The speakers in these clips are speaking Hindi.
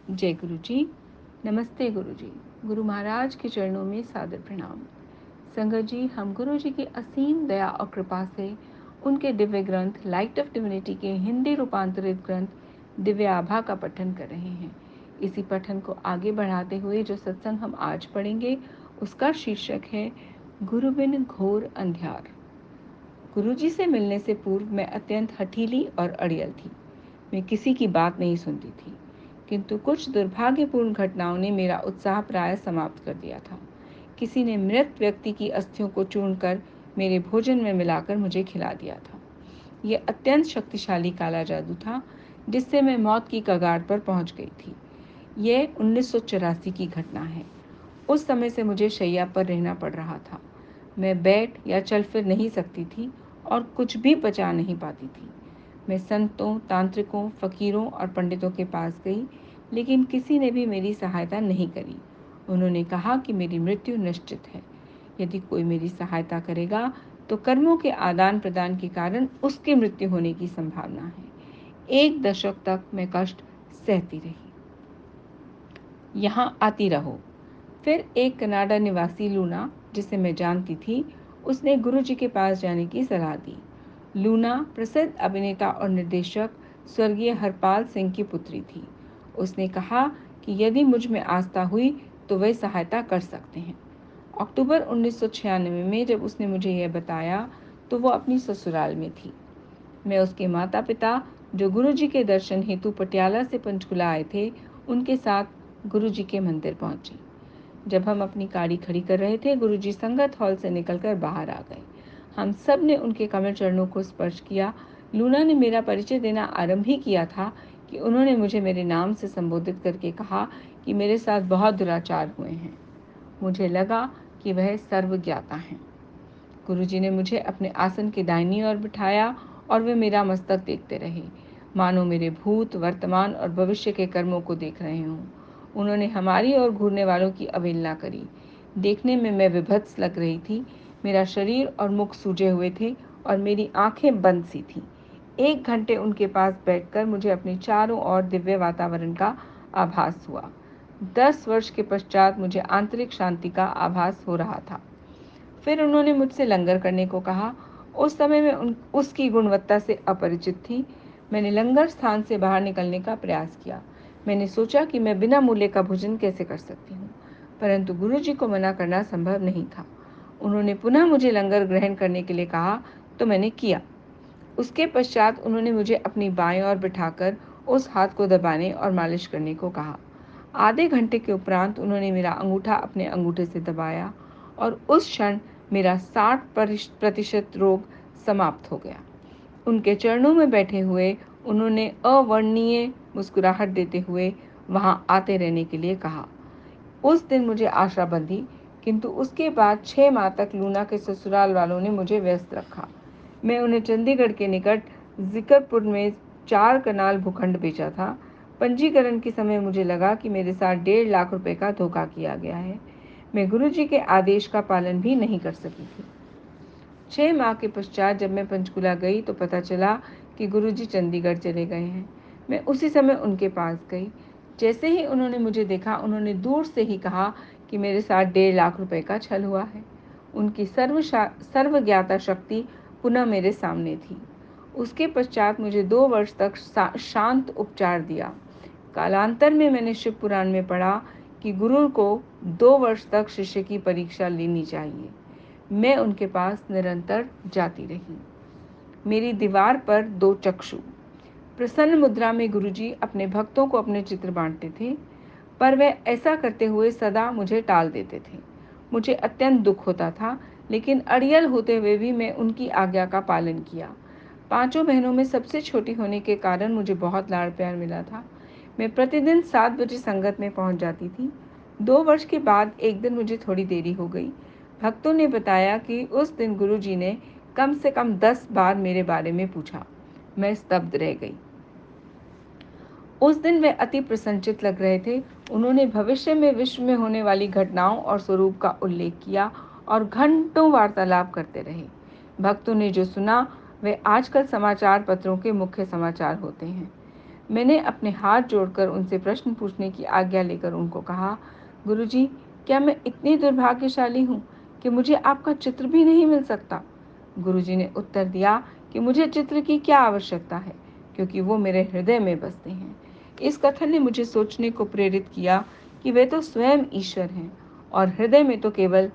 जय गुरु जी। नमस्ते गुरु जी। गुरु महाराज के चरणों में सादर प्रणाम। संगत जी, हम गुरु जी की असीम दया और कृपा से उनके दिव्य ग्रंथ लाइट ऑफ डिविनिटी के हिंदी रूपांतरित ग्रंथ दिव्य आभा का पठन कर रहे हैं। इसी पठन को आगे बढ़ाते हुए जो सत्संग हम आज पढ़ेंगे उसका शीर्षक है गुरु बिन घोर अंधियार। गुरु जी से मिलने से पूर्व मैं अत्यंत हठीली और अड़ियल थी। मैं किसी की बात नहीं सुनती थी, किंतु कुछ दुर्भाग्यपूर्ण घटनाओं ने मेरा उत्साह प्राय समाप्त कर दिया था। किसी ने मृत व्यक्ति की अस्थियों को चूर्ण कर मेरे भोजन में मिलाकर मुझे खिला दिया था। यह अत्यंत शक्तिशाली काला जादू था जिससे मैं मौत की कगार पर पहुंच गई थी। यह 1984 की घटना है। उस समय से मुझे शैया पर रहना पड़ रहा था। मैं बैठ या चल फिर नहीं सकती थी और कुछ भी पचा नहीं पाती थी। मैं संतों, तांत्रिकों, फकीरों और पंडितों के पास गई, लेकिन किसी ने भी मेरी सहायता नहीं करी। उन्होंने कहा कि मेरी मृत्यु निश्चित है। यदि कोई मेरी सहायता करेगा तो कर्मों के आदान प्रदान के कारण उसकी मृत्यु होने की संभावना है। 1 दशक तक मैं कष्ट सहती रही। यहाँ आती रहो। फिर एक कनाडा निवासी लूना, जिसे मैं जानती थी, उसने गुरुजी के पास जाने की सलाह दी। लूना प्रसिद्ध अभिनेता और निर्देशक स्वर्गीय हरपाल सिंह की पुत्री थी। उसने कहा कि यदि मुझ में आस्था हुई तो वे सहायता कर सकते हैं। अक्टूबर 1996 में जब उसने मुझे यह बताया तो वो अपनी ससुराल में थी। मैं उसके माता पिता, जो गुरुजी के दर्शन हेतु पटियाला से पंचकुला आए थे, उनके साथ गुरुजी के मंदिर पहुंची। जब हम अपनी गाड़ी खड़ी कर रहे थे, गुरुजी संगत हॉल से निकलकर बाहर आ गए। हम सब ने उनके कमल चरणों को स्पर्श किया। लूना ने मेरा परिचय देना आरंभ ही किया था कि उन्होंने मुझे मेरे नाम से संबोधित करके कहा कि मेरे साथ बहुत दुराचार हुए हैं। मुझे लगा कि वह सर्वज्ञाता हैं। गुरुजी ने मुझे अपने आसन के दाहिनी ओर बिठाया और वे मेरा मस्तक देखते रहे, मानो मेरे भूत, वर्तमान और भविष्य के कर्मों को देख रहे हों। उन्होंने हमारी ओर घूरने वालों की अवहेलना करी। देखने में मैं विभत्स लग रही थी। मेरा शरीर और मुख सूजे हुए थे और मेरी आंखें बंद सी थीं। 1 घंटे उनके पास बैठकर मुझे अपने चारों ओर दिव्य वातावरण का आभास हुआ। 10 वर्ष के पश्चात मुझे आंतरिक शांति का आभास हो रहा था। फिर उन्होंने मुझसे लंगर करने को कहा। उस समय मैं उसकी गुणवत्ता से अपरिचित थी। मैंने लंगर स्थान से बाहर निकलने का प्रयास किया। मैंने सोचा कि मैं बिना मूल्य का भोजन कैसे कर सकती हूँ, परंतु गुरुजी को मना करना संभव नहीं था। उन्होंने पुनः मुझे लंगर ग्रहण करने के लिए कहा तो मैंने किया। उसके पश्चात उन्होंने मुझे अपनी बाएं ओर बिठाकर उस हाथ को दबाने और मालिश करने को कहा। आधे घंटे के उपरांत उन्होंने मेरा अंगूठा अपने अंगूठे से दबाया और उस क्षण मेरा 60% रोग समाप्त हो गया। उनके चरणों में बैठे हुए उन्होंने अवर्णनीय मुस्कुराहट देते हुए वहां आते रहने के लिए कहा। उस दिन मुझे आशा बंधी, किंतु उसके बाद 6 माह तक लूना के ससुराल वालों ने मुझे व्यस्त रखा। मैं उन्हें चंडीगढ़ के निकट जिकरपुर में 4 कनाल भूखंड बेचा था। पंजीकरण के समय मुझे लगा कि मेरे साथ 1.5 लाख रुपए का धोखा किया गया है। मैं गुरुजी के आदेश का पालन भी नहीं कर सकी थी। 6 माह के पश्चात जब मैं पंचकुला गई तो पता चला कि गुरुजी चंडीगढ़ चले गए हैं। मैं उसी समय उनके पास गई। जैसे ही उन्होंने मुझे देखा, उन्होंने दूर से ही कहा कि मेरे साथ 1.5 लाख रुपए का छल हुआ है। उनकी सर्वज्ञाता शक्ति पुनः मेरे सामने थी। उसके पश्चात मुझे 2 वर्ष तक शांत उपचार दिया। कालांतर में मैंने शिव पुराण में पढ़ा कि गुरु को 2 वर्ष तक शिष्य की परीक्षा लेनी चाहिए। मैं उनके पास निरंतर जाती रही। मेरी दीवार पर 2 चक्षु। प्रसन्न मुद्रा में गुरुजी अपने भक्तों को अपने चित्र बांटते थे, पर वे ऐसा करते हुए सदा मुझे टाल देते थे। मुझे अत्यंत दुख होता था, लेकिन अड़ियल होते हुए भी मैं उनकी आज्ञा का पालन किया। 5 बहनों में सबसे छोटी होने के कारण मुझे बहुत लाड़ प्यार मिला था। मैं प्रतिदिन 7 बजे संगत में पहुंच जाती थी। 2 वर्ष के बाद एक दिन मुझे थोड़ी देरी हो गई। भक्तों ने बताया कि उस दिन गुरुजी ने कम से कम 10 बार मेरे बारे में पूछा। मैं स्तब्ध रह गई। उस दिन वे अति प्रसन्नचित्त लग रहे थे। उन्होंने भविष्य में विश्व में होने वाली घटनाओं और स्वरूप का उल्लेख किया और घंटों वार्तालाप करते रहे। भक्तों ने जो सुना वे आजकल समाचार पत्रों के मुख्य समाचार होते हैं। मैंने अपने हाथ जोड़कर उनसे प्रश्न पूछने की आज्ञा लेकर उनको कहा, गुरुजी, क्या मैं इतनी दुर्भाग्यशाली हूँ कि मुझे आपका चित्र भी नहीं मिल सकता? गुरुजी ने उत्तर दिया कि मुझे चित्र की क्या आवश्यकता है, क्योंकि वो मेरे हृदय में बसते हैं। इस कथन ने मुझे सोचने को प्रेरित किया कि वे तो स्वयं ईश्वर हैं और हृदय में तो केवल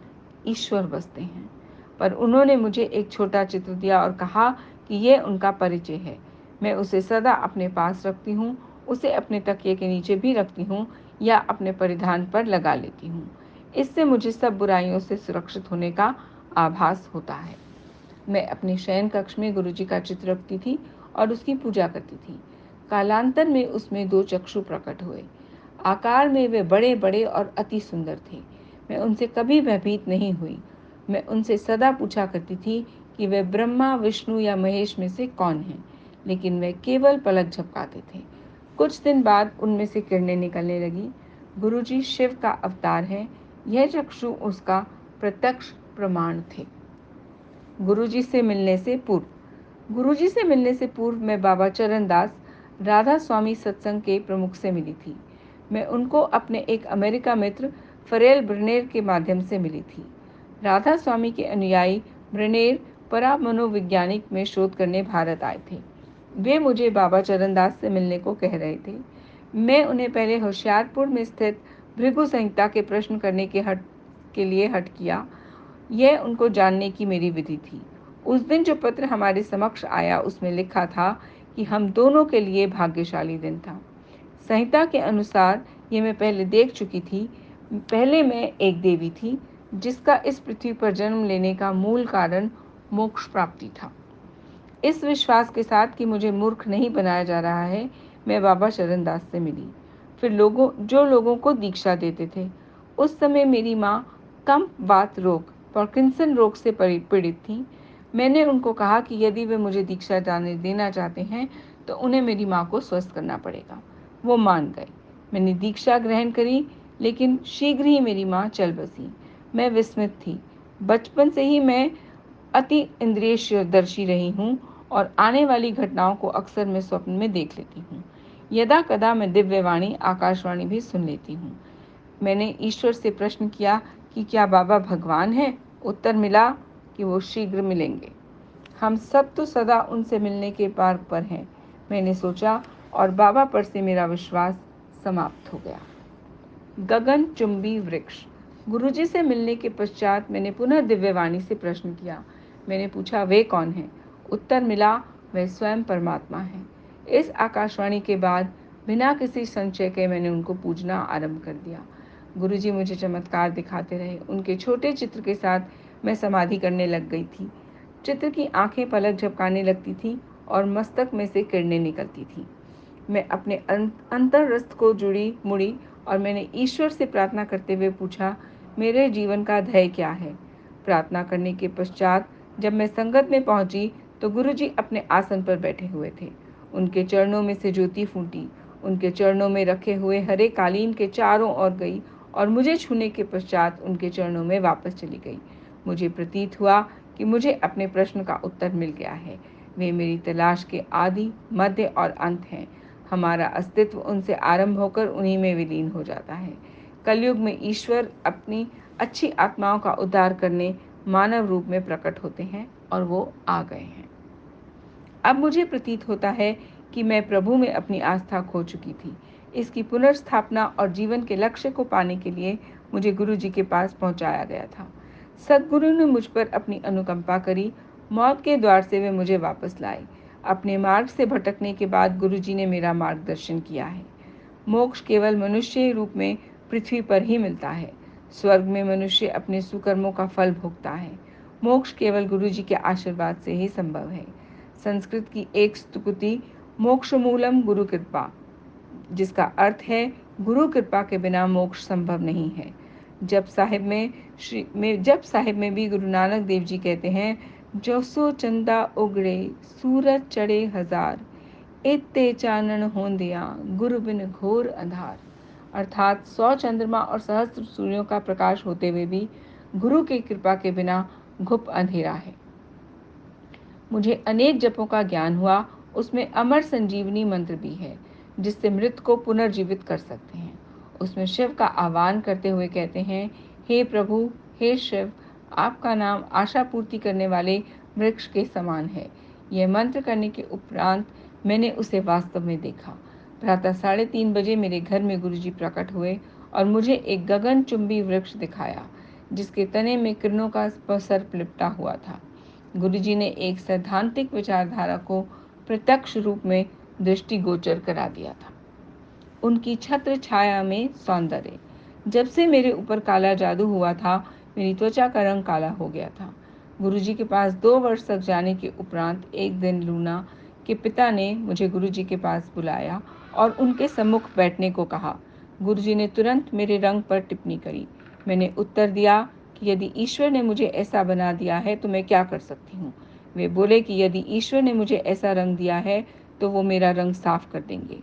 ईश्वर बसते हैं। पर उन्होंने मुझे एक छोटा चित्र दिया और कहा कि यह उनका परिचय है। मैं उसे सदा अपने पास रखती हूँ, उसे अपने तकिए के नीचे भी रखती हूँ या अपने परिधान पर लगा लेती हूँ। इससे मुझे सब बुराइयों से सुरक्षित होने का आभास होता है। मैं अपने शयन कक्ष में गुरुजी का चित्र रखती थी और उसकी पूजा करती थी। कालांतर में उसमें 2 चक्षु प्रकट हुए। आकार में वे बड़े बड़े और अति सुंदर थे। मैं उनसे कभी भयभीत नहीं हुई। मैं उनसे सदा पूछा करती थी कि वे ब्रह्मा, विष्णु या महेश में से कौन हैं, लेकिन वे केवल पलक झपकाते थे। कुछ दिन बाद उनमें से किरणें निकलने लगी। गुरुजी शिव का अवतार है, यह चक्षु उसका प्रत्यक्ष प्रमाण थे। गुरुजी से मिलने से पूर्व मैं बाबा चरण दास राधा स्वामी सत्संग के प्रमुख से मिली थी। मैं उनको अपने एक अमेरिका मित्र फरेल ब्रनेर के माध्यम से मिली थी। राधा स्वामी के अनुयायी ब्रनेर परामनोवैज्ञानिक में शोध करने भारत आए थे। वे मुझे बाबा चरण दास से मिलने को कह रहे थे। मैं उन्हें पहले होशियारपुर में स्थित भृगु संहिता के प्रश्न करने के लिए हट किया। यह उनको जानने की मेरी विधि थी। उस दिन जो पत्र हमारे समक्ष आया उसमें लिखा था कि हम दोनों के लिए भाग्यशाली दिन था। संहिता के अनुसार ये मैं पहले देख चुकी थी। पहले मैं एक देवी थी जिसका इस पृथ्वी पर जन्म लेने का मूल कारण मोक्ष प्राप्ति था। इस विश्वास के साथ कि मुझे मूर्ख नहीं बनाया जा रहा है, मैं बाबा चरण दास से मिली। फिर लोगों को दीक्षा देते थे। उस समय मेरी माँ कम बात रोग पार्किंसन रोग से पीड़ित थी। मैंने उनको कहा कि यदि वे मुझे दीक्षा देना चाहते हैं तो उन्हें मेरी माँ को स्वस्थ करना पड़ेगा। वो मान गए। मैंने दीक्षा ग्रहण करी, लेकिन शीघ्र ही मेरी माँ चल बसी। मैं विस्मित थी। बचपन से ही मैं अति इंद्रियदर्शी रही हूँ और आने वाली घटनाओं को अक्सर मैं स्वप्न में देख लेती हूँ। यदा कदा मैं दिव्यवाणी, आकाशवाणी भी सुन लेती हूँ। मैंने ईश्वर से प्रश्न किया कि क्या बाबा भगवान हैं? उत्तर मिला कि वो शीघ्र मिलेंगे। हम सब तो सदा उनसे मिलने के मार्ग पर हैं, मैंने सोचा, और बाबा पर से मेरा विश्वास समाप्त हो गया। गगन चुंबी वृक्ष। गुरुजी से मिलने के पश्चात मैंने पुनः दिव्यवाणी से प्रश्न किया। मैंने पूछा, वे कौन हैं? उत्तर मिला, वे स्वयं परमात्मा हैं। इस आकाशवाणी के बाद बिना किसी संशय के मैंने उनको पूजना आरंभ कर दिया। गुरुजी मुझे चमत्कार दिखाते रहे। उनके छोटे चित्र के साथ मैं समाधि करने लग गई थी। चित्र की आंखें पलक झपकाने लगती थीं और मस्तक में से किरणें निकलती थीं। मैं अपने अंतरस्थ को जुड़ी मुड़ी और मैंने ईश्वर से प्रार्थना करते हुए पूछा, मेरे जीवन का ध्येय क्या है? प्रार्थना करने के पश्चात जब मैं संगत में पहुंची तो गुरुजी अपने आसन पर बैठे हुए थे। उनके चरणों में से ज्योति फूटी, उनके चरणों में रखे हुए हरे कालीन के चारों ओर गई और मुझे छूने के पश्चात उनके चरणों में वापस चली गई। मुझे प्रतीत हुआ कि मुझे अपने प्रश्न का उत्तर मिल गया है। वे मेरी तलाश के आदि, मध्य और अंत हैं। हमारा अस्तित्व उनसे आरंभ होकर उन्हीं में विलीन हो जाता है। कलयुग में ईश्वर अपनी अच्छी आत्माओं का उद्धार करने मानव रूप में प्रकट होते हैं और वो आ गए हैं। अब मुझे प्रतीत होता है कि मैं प्रभु में अपनी आस्था खो चुकी थी। इसकी पुनर्स्थापना और जीवन के लक्ष्य को पाने के लिए मुझे गुरु जी के पास पहुंचाया गया था। सद्गुरु ने मुझ पर अपनी अनुकंपा करी। मौत के द्वार से वे मुझे वापस लाए। अपने मार्ग से भटकने के बाद गुरु जी ने मेरा मार्गदर्शन किया है। मोक्ष केवल मनुष्य रूप में पृथ्वी पर ही मिलता है। स्वर्ग में मनुष्य अपने सुकर्मों का फल भोगता है। मोक्ष केवल गुरु जी के आशीर्वाद से ही संभव है। संस्कृत की एक स्तुति मोक्ष मूलम गुरु कृपा, जिसका अर्थ है गुरु कृपा के बिना मोक्ष संभव नहीं है। जब साहिब में भी गुरु नानक देव जी कहते हैं, जो सो चंदा उगड़े सूरज चढ़े हजार, इत्ते चानन होंदिया गुरु बिन घोर अंधार। अर्थात 100 चंद्रमा और सहस्त्र सूर्यों का प्रकाश होते हुए भी गुरु की कृपा के बिना घुप अंधेरा है। मुझे अनेक जपों का ज्ञान हुआ, उसमें अमर संजीवनी मंत्र भी है। जिससे मृत को पुनर्जीवित कर सकते हैं। उसमें शिव का आह्वान करते हुए कहते हैं, हे प्रभु, हे शिव, आपका नाम आशा पूर्ति करने वाले वृक्ष के समान है। यह मंत्र करने के उपरांत मैंने उसे वास्तव में देखा। प्रातः 3:30 बजे मेरे घर में गुरुजी प्रकट हुए और मुझे एक गगनचुंबी वृक्ष दिखाया, जिसके तने में किरणों का सर्प लिपटा हुआ था। गुरुजी ने एक सैद्धांतिक विचारधारा को प्रत्यक्ष रूप में दृष्टिगोचर करा दिया था। उनकी छत्र छाया में सौंदर्य। जब से मेरे ऊपर काला जादू हुआ था, मेरी त्वचा का रंग काला हो गया था। गुरुजी के पास 2 वर्ष तक जाने के उपरांत एक दिन लूना के पिता ने मुझे गुरुजी के पास बुलाया और उनके सम्मुख बैठने को कहा। गुरुजी ने तुरंत मेरे रंग पर टिप्पणी करी। मैंने उत्तर दिया कि यदि ईश्वर ने मुझे ऐसा बना दिया है तो मैं क्या कर सकती हूँ। वे बोले कि यदि ईश्वर ने मुझे ऐसा रंग दिया है तो वो मेरा रंग साफ कर देंगे।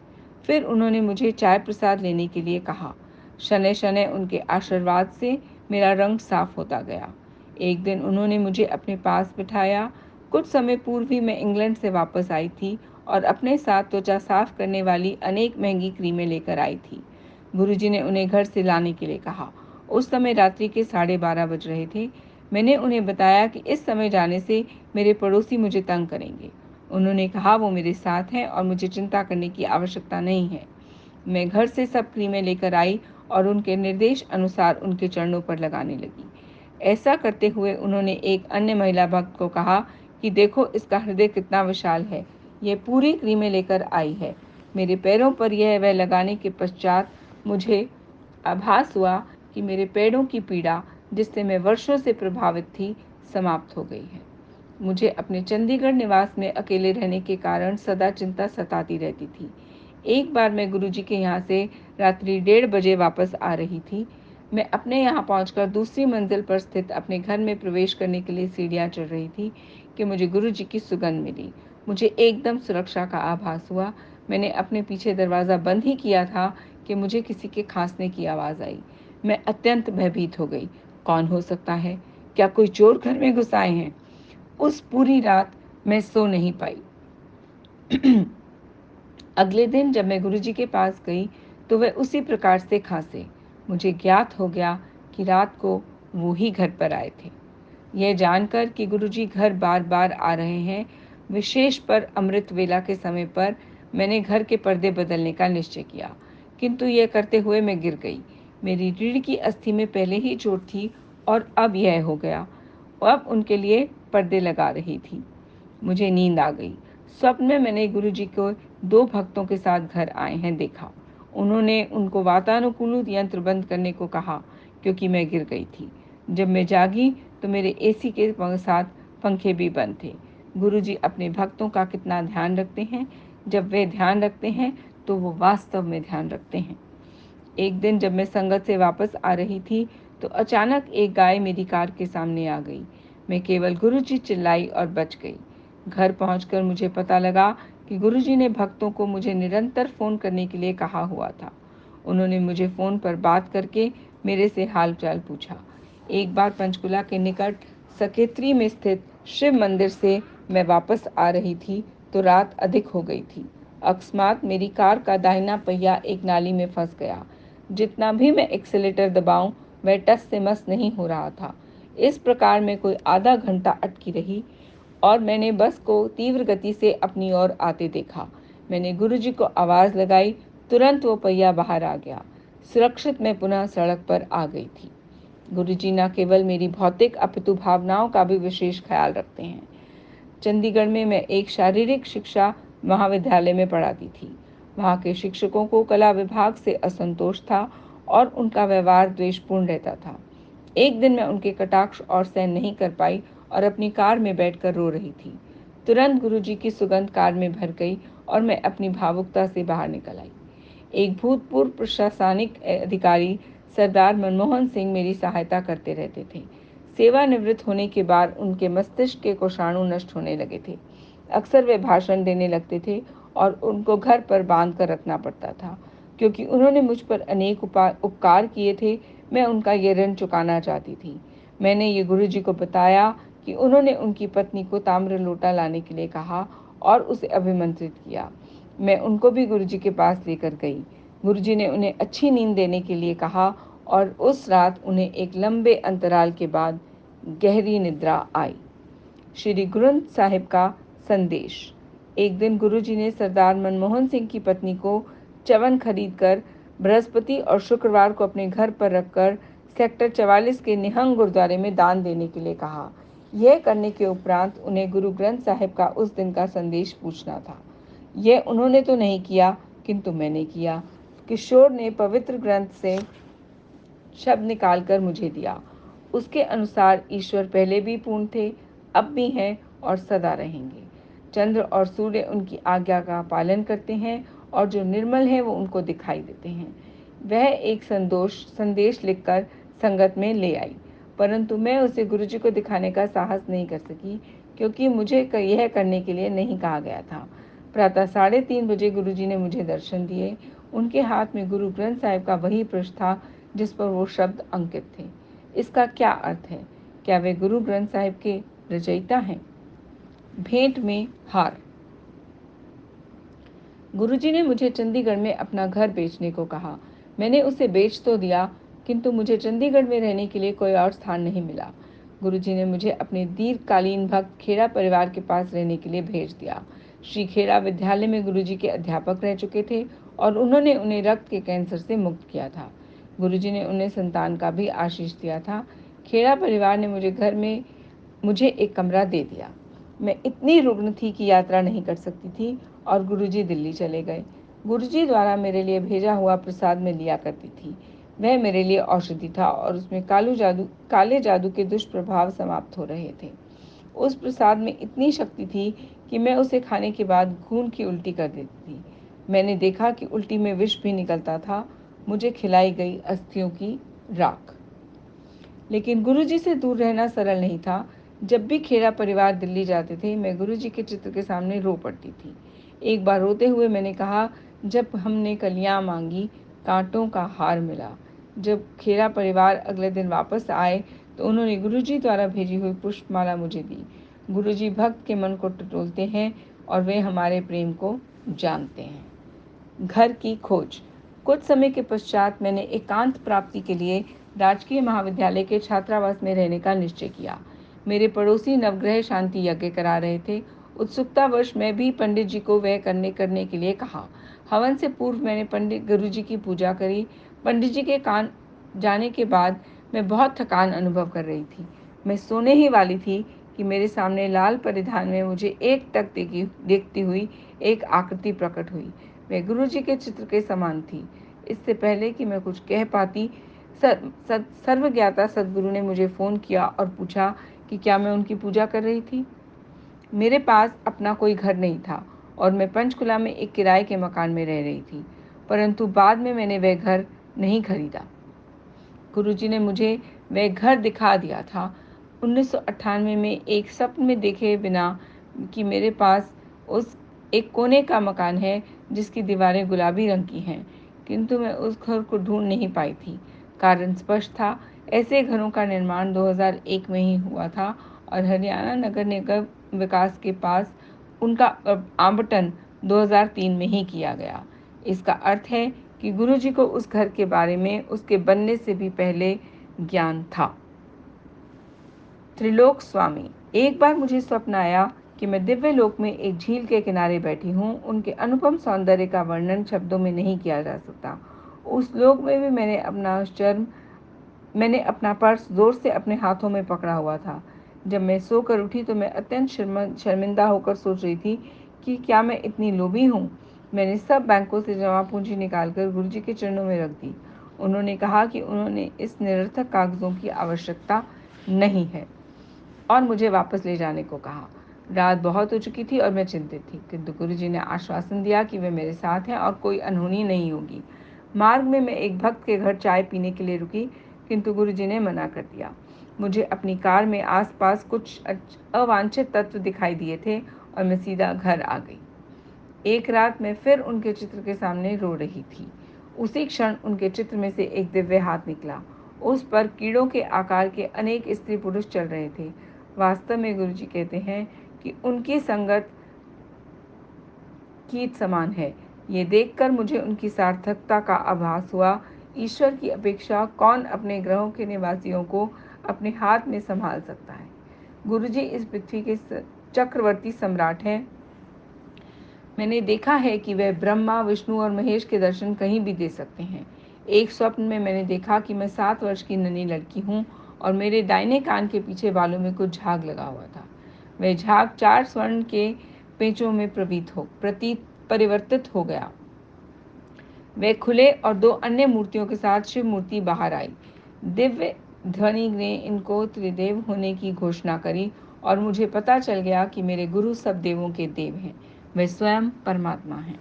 फिर उन्होंने मुझे चाय प्रसाद लेने के लिए कहा। शनै शनै उनके आशीर्वाद से मेरा रंग साफ होता गया। एक दिन उन्होंने मुझे अपने पास बिठाया। कुछ समय पूर्व ही मैं इंग्लैंड से वापस आई थी और अपने साथ त्वचा साफ करने वाली अनेक महंगी क्रीमें लेकर आई थी। गुरुजी ने उन्हें घर से लाने के लिए कहा। उस समय रात्रि के 12:30 बज रहे थे। मैंने उन्हें बताया कि इस समय जाने से मेरे पड़ोसी मुझे तंग करेंगे। उन्होंने कहा वो मेरे साथ हैं और मुझे चिंता करने की आवश्यकता नहीं है। मैं घर से सब क्रीमें लेकर आई और उनके निर्देश अनुसार उनके चरणों पर लगाने लगी। ऐसा करते हुए उन्होंने एक अन्य महिला भक्त को कहा कि देखो इसका हृदय कितना विशाल है, यह पूरी क्रीमें लेकर आई है। मेरे पैरों पर यह वह लगाने के पश्चात मुझे आभास हुआ कि मेरे पैरों की पीड़ा, जिससे मैं वर्षों से प्रभावित थी, समाप्त हो गई है। मुझे अपने चंडीगढ़ निवास में अकेले रहने के कारण सदा चिंता सताती रहती थी। एक बार मैं गुरुजी के यहाँ से रात्रि 1:30 बजे वापस आ रही थी। मैं अपने यहाँ पहुँचकर दूसरी मंजिल पर स्थित अपने घर में प्रवेश करने के लिए सीढ़ियाँ चढ़ रही थी कि मुझे गुरुजी की सुगंध मिली। मुझे एकदम सुरक्षा का आभास हुआ। मैंने अपने पीछे दरवाज़ा बंद ही किया था कि मुझे किसी के खांसने की आवाज़ आई। मैं अत्यंत भयभीत हो गई। कौन हो सकता है? क्या कोई चोर घर में घुस आए हैं? उस पूरी रात मैं सो नहीं पाई। अगले दिन जब मैं गुरुजी के पास गई तो वह उसी प्रकार से खांसे। मुझे ज्ञात हो गया कि रात को वो ही घर पर आए थे। यह जानकर कि गुरुजी घर बार बार आ रहे हैं, विशेष पर अमृत वेला के समय पर, मैंने घर के पर्दे बदलने का निश्चय किया, किंतु यह करते हुए मैं गिर गई। मेरी रीढ़ की अस्थि में पहले ही चोट थी और अब यह हो गया। अब उनके लिए पर्दे लगा रही थी। मुझे नींद आ गई। स्वप्न में मैंने गुरुजी को 2 भक्तों के साथ घर आए हैं देखा। उन्होंने उनको वातानुकूलित यंत्र बंद करने को कहा क्योंकि मैं गिर गई थी। जब मैं जागी तो मेरे एसी के साथ पंखे भी बंद थे। गुरुजी अपने भक्तों का कितना ध्यान रखते हैं। जब वे ध्यान रखते हैं तो वो वास्तव में ध्यान रखते हैं। एक दिन जब मैं संगत से वापस आ रही थी तो अचानक एक गाय मेरी कार के सामने आ गई। मैं केवल गुरुजी चिल्लाई और बच गई। घर पहुंचकर मुझे पता लगा कि गुरुजी ने भक्तों को मुझे निरंतर फ़ोन करने के लिए कहा हुआ था। उन्होंने मुझे फ़ोन पर बात करके मेरे से हाल चाल पूछा। एक बार पंचकुला के निकट सकेत्री में स्थित शिव मंदिर से मैं वापस आ रही थी तो रात अधिक हो गई थी। अकस्मात मेरी कार का दाहिना पहिया एक नाली में फंस गया। जितना भी मैं एक्सीलेटर दबाऊं वह टस से मस नहीं हो रहा था। इस प्रकार मैं कोई आधा घंटा अटकी रही और मैंने बस को तीव्र गति से अपनी ओर आते देखा। मैंने गुरुजी को आवाज़ लगाई। तुरंत वो पहिया बाहर आ गया। सुरक्षित मैं पुनः सड़क पर आ गई थी। गुरुजी न केवल मेरी भौतिक अपितु भावनाओं का भी विशेष ख्याल रखते हैं। चंडीगढ़ में मैं एक शारीरिक शिक्षा महाविद्यालय में पढ़ाती थी। वहाँ के शिक्षकों को कला विभाग से असंतोष था और उनका व्यवहार द्वेषपूर्ण रहता था। एक दिन मैं उनके कटाक्ष और सहन नहीं कर पाई और अपनी कार में बैठकर रो रही थी। तुरंत गुरुजी की सुगंध कार में भर गई और मैं अपनी भावुकता से बाहर निकल आई। एक भूतपूर्व प्रशासनिक अधिकारी सरदार मनमोहन सिंह मेरी सहायता करते रहते थे। सेवानिवृत्त होने के बाद उनके मस्तिष्क के कोषाणु नष्ट होने लगे थे। अक्सर वे भाषण देने लगते थे और उनको घर पर बांध कर रखना पड़ता था। क्योंकि उन्होंने मुझ पर अनेक उपकार किए थे, मैं उनका ये ऋण चुकाना चाहती थी। मैंने ये गुरुजी को बताया कि उन्होंने उनकी पत्नी को ताम्र लोटा लाने के लिए कहा और उसे अभिमंत्रित किया। मैं उनको भी गुरुजी के पास लेकर गई। गुरुजी ने उन्हें अच्छी नींद देने के लिए कहा और उस रात उन्हें एक लंबे अंतराल के बाद गहरी निद्रा आई। श्री ग्रंथ साहिब का संदेश। एक दिन गुरुजी ने सरदार मनमोहन सिंह की पत्नी को च्यवन खरीदकर बृहस्पति और शुक्रवार को अपने घर पर रखकर सेक्टर 44 के निहंग गुरुद्वारे में दान देने के लिए कहा। यह करने के उपरांत उन्हें गुरु ग्रंथ साहिब का उस दिन का संदेश पूछना था। यह उन्होंने तो नहीं किया, किंतु मैंने किया। किशोर ने पवित्र ग्रंथ से शब्द निकालकर मुझे दिया। उसके अनुसार ईश्वर पहले भी पूर्ण थे, अब भी हैं और सदा रहेंगे। चंद्र और सूर्य उनकी आज्ञा का पालन करते हैं और जो निर्मल है वो उनको दिखाई देते हैं। वह एक संदेश लिखकर संगत में ले आई, परंतु मैं उसे गुरुजी को दिखाने का साहस नहीं कर सकी, क्योंकि मुझे यह करने के लिए नहीं कहा गया था। प्रातः 3:30 बजे गुरुजी ने मुझे दर्शन दिए। उनके हाथ में गुरु ग्रंथ साहिब का वही पृष्ठ था जिस पर वो शब्द अंकित थे। इसका क्या अर्थ है? क्या वे गुरु ग्रंथ साहिब के रचयिता हैं? भेंट में हार। गुरुजी ने मुझे चंडीगढ़ में अपना घर बेचने को कहा। मैंने उसे बेच तो दिया, किंतु मुझे चंडीगढ़ में रहने के लिए कोई और स्थान नहीं मिला। गुरुजी ने मुझे अपने दीर्घकालीन भक्त खेड़ा परिवार के पास रहने के लिए भेज दिया। श्री खेड़ा विद्यालय में गुरुजी के अध्यापक रह चुके थे और उन्होंने उन्हें रक्त के कैंसर से मुक्त किया था। गुरुजी ने उन्हें संतान का भी आशीष दिया था। खेड़ा परिवार ने मुझे एक कमरा दे दिया। मैं इतनी रुग्ण थी कि यात्रा नहीं कर सकती थी और गुरुजी दिल्ली चले गए। गुरुजी द्वारा मेरे लिए भेजा हुआ प्रसाद मैं लिया करती थी। वह मेरे लिए औषधि था और उसमें काले जादू के दुष्प्रभाव समाप्त हो रहे थे। उस प्रसाद में इतनी शक्ति थी कि मैं उसे खाने के बाद खून की उल्टी कर देती थी। मैंने देखा कि उल्टी में विष भी निकलता था। मुझे खिलाई गई अस्थियों की राख। लेकिन गुरुजी से दूर रहना सरल नहीं था। जब भी खेड़ा परिवार दिल्ली जाते थे, मैं गुरुजी के चित्र के सामने रो पड़ती थी। एक बार रोते हुए मैंने कहा, जब हमने कलियां मांगी, कांटों का हार मिला। जब खेड़ा परिवार अगले दिन वापस आए तो उन्होंने गुरुजी द्वारा भेजी हुई पुष्पमाला मुझे दी। गुरुजी भक्त के मन को टटोलते हैं और वे हमारे प्रेम को जानते हैं। घर की खोज। कुछ समय के पश्चात मैंने एकांत प्राप्ति के लिए राजकीय महाविद्यालय के छात्रावास में रहने का निश्चय किया। मेरे पड़ोसी नवग्रह शांति यज्ञ करा रहे थे। उत्सुकतावश मैं भी पंडित जी को वह करने के लिए कहा। हवन से पूर्व मैंने पंडित गुरुजी की पूजा करी। पंडित जी के कान जाने के बाद मैं बहुत थकान अनुभव कर रही थी। मैं सोने ही वाली थी कि मेरे सामने लाल परिधान में मुझे एकटक देखती हुई एक आकृति प्रकट हुई। वह गुरुजी के चित्र के समान थी। इससे पहले कि मैं कुछ कह पाती, सर्वज्ञाता सद्गुरु ने मुझे फ़ोन किया और पूछा कि क्या मैं उनकी पूजा कर रही थी। मेरे पास अपना कोई घर नहीं था और मैं पंचकुला में एक किराए के मकान में रह रही थी, परंतु बाद में मैंने वह घर नहीं खरीदा। गुरुजी ने मुझे वह घर दिखा दिया था। 1998 में एक स्वप्न में देखे बिना कि मेरे पास उस एक कोने का मकान है जिसकी दीवारें गुलाबी रंग की हैं, किंतु मैं उस घर को ढूंढ नहीं पाई थी। कारण स्पष्ट था, ऐसे घरों का निर्माण 2001 में ही हुआ था और हरियाणा नगर निगम विकास के पास उनका आवंटन 2003 में ही किया गया। इसका अर्थ है कि गुरुजी को उस घर के बारे में उसके बनने से भी पहले ज्ञान था। त्रिलोक स्वामी। एक बार मुझे स्वप्न आया कि मैं दिव्य लोक में एक झील के किनारे बैठी हूँ। उनके अनुपम सौंदर्य का वर्णन शब्दों में नहीं किया जा सकता। उस लोक में भी मैंने अपना पर्स जोर से अपने हाथों में पकड़ा हुआ था। जब मैं सोकर उठी तो मैं अत्यंत शर्मिंदा होकर सोच रही थी कि क्या मैं इतनी लोभी हूँ। मैंने सब बैंकों से जमा पूंजी निकालकर गुरुजी के चरणों में रख दी। उन्होंने कहा कि उन्होंने इस निरर्थक कागजों की आवश्यकता नहीं है और मुझे वापस ले जाने को कहा। रात बहुत हो चुकी थी और मैं चिंतित थी, किंतु गुरुजी ने आश्वासन दिया कि वे मेरे साथ हैं और कोई अनहोनी नहीं होगी। मार्ग में मैं एक भक्त के घर चाय पीने के लिए रुकी, किंतु गुरुजी ने मना कर दिया। मुझे अपनी कार में आसपास कुछ अवांछित तत्व दिखाई दिए थे और मैं सीधा घर आ गई। एक रात मैं फिर उनके चित्र के सामने रो रही थी। उसी क्षण उनके चित्र में से एक दिव्य हाथ निकला। उस पर कीड़ों के आकार के अनेक स्त्री पुरुष चल रहे थे। वास्तव में गुरुजी कहते हैं कि उनकी संगत कीट समान है। ये देखकर मुझे उनकी सार्थकता का आभास हुआ। ईश्वर की अपेक्षा कौन अपने ग्रहों के निवासियों को अपने हाथ में संभाल सकता है। गुरुजी इस पृथ्वी के चक्रवर्ती सम्राट हैं। मैंने देखा है कि वह ब्रह्मा, विष्णु और महेश के दर्शन कहीं भी दे सकते हैं। एक स्वप्न में मैंने देखा कि मैं 7 वर्ष की नन्ही लड़की हूँ और मेरे दाहिने कान के पीछे बालों में कुछ झाग लगा हुआ था। वह झाग 4 स्वर्ण के पेंचों में परिवर्तित हो गया। वे खुले और 2 अन्य मूर्तियों के साथ शिव मूर्ति बाहर आई। दिव्य ध्वनि ने इनको त्रिदेव होने की घोषणा करी और मुझे पता चल गया कि मेरे गुरु सब देवों के देव हैं। वे स्वयं परमात्मा हैं।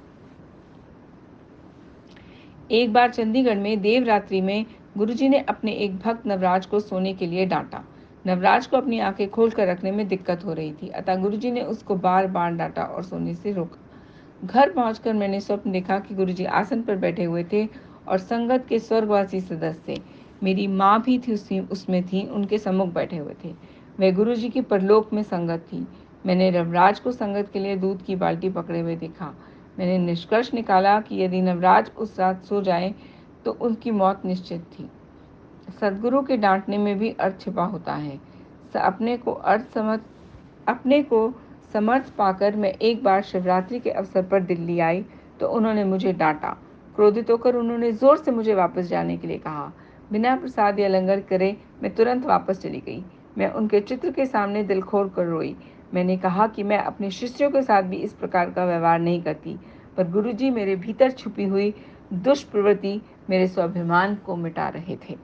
एक बार चंडीगढ़ में देवरात्रि में गुरुजी ने अपने एक भक्त नवराज को सोने के लिए डांटा। नवराज को अपनी आंखें खोलकर रखने में दिक्कत हो रही थी, अतः गुरुजी ने उसको बार बार डांटा और सोने से रोका। घर पहुंचकर मैंने स्वप्न देखा कि गुरुजी आसन पर बैठे हुए थे और संगत के स्वर्गवासी सदस्य, मेरी माँ भी थी उसमें थी, उनके सम्मुख बैठे हुए थे। वह गुरुजी की परलोक में संगत थी। मैंने नवराज को संगत के लिए दूध की बाल्टी पकड़े हुए देखा। मैंने निष्कर्ष निकाला कि यदि नवराज उस रात सो जाए तो उनकी मौत निश्चित थी। सदगुरु के डांटने में भी अर्थ छिपा होता है। अपने को समर्थ पाकर मैं एक बार शिवरात्रि के अवसर पर दिल्ली आई तो उन्होंने मुझे डांटा। क्रोधित होकर उन्होंने जोर से मुझे वापस जाने के लिए कहा। बिना प्रसाद या लंगर करे मैं तुरंत वापस चली गई। मैं उनके चित्र के सामने दिल खोल कर रोई। मैंने कहा कि मैं अपने शिष्यों के साथ भी इस प्रकार का व्यवहार नहीं करती, पर गुरुजी मेरे भीतर छुपी हुई दुष्प्रवृत्ति, मेरे स्वाभिमान को मिटा रहे थे।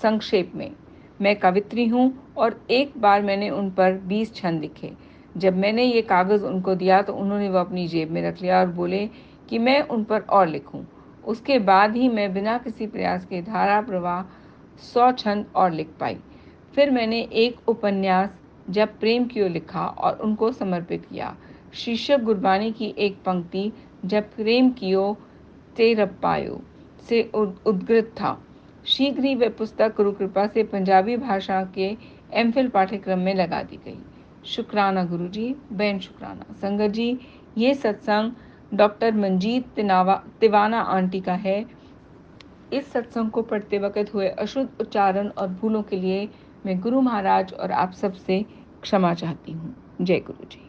संक्षेप में, मैं कवित्री हूँ और एक बार मैंने उन पर 20 छंद लिखे। जब मैंने ये कागज़ उनको दिया तो उन्होंने वो अपनी जेब में रख लिया और बोले कि मैं उन पर और लिखूं। उसके बाद ही मैं बिना किसी प्रयास के धारा प्रवाह 100 छंद और लिख पाई। फिर मैंने एक उपन्यास जब प्रेम कियो लिखा और उनको समर्पित किया। शीर्षक गुरबानी की एक पंक्ति जब प्रेम कियो तेरपायो से उद्गृत था। शीघ्र ही वह पुस्तक गुरु कृपा से पंजाबी भाषा के एमफिल पाठ्यक्रम में लगा दी गई। शुक्राना गुरुजी, बेन शुक्राना। संगत जी, ये सत्संग डॉक्टर मंजीत तिवाना आंटी का है। इस सत्संग को पढ़ते वक्त हुए अशुद्ध उच्चारण और भूलों के लिए मैं गुरु महाराज और आप सबसे क्षमा चाहती हूँ। जय गुरु जी।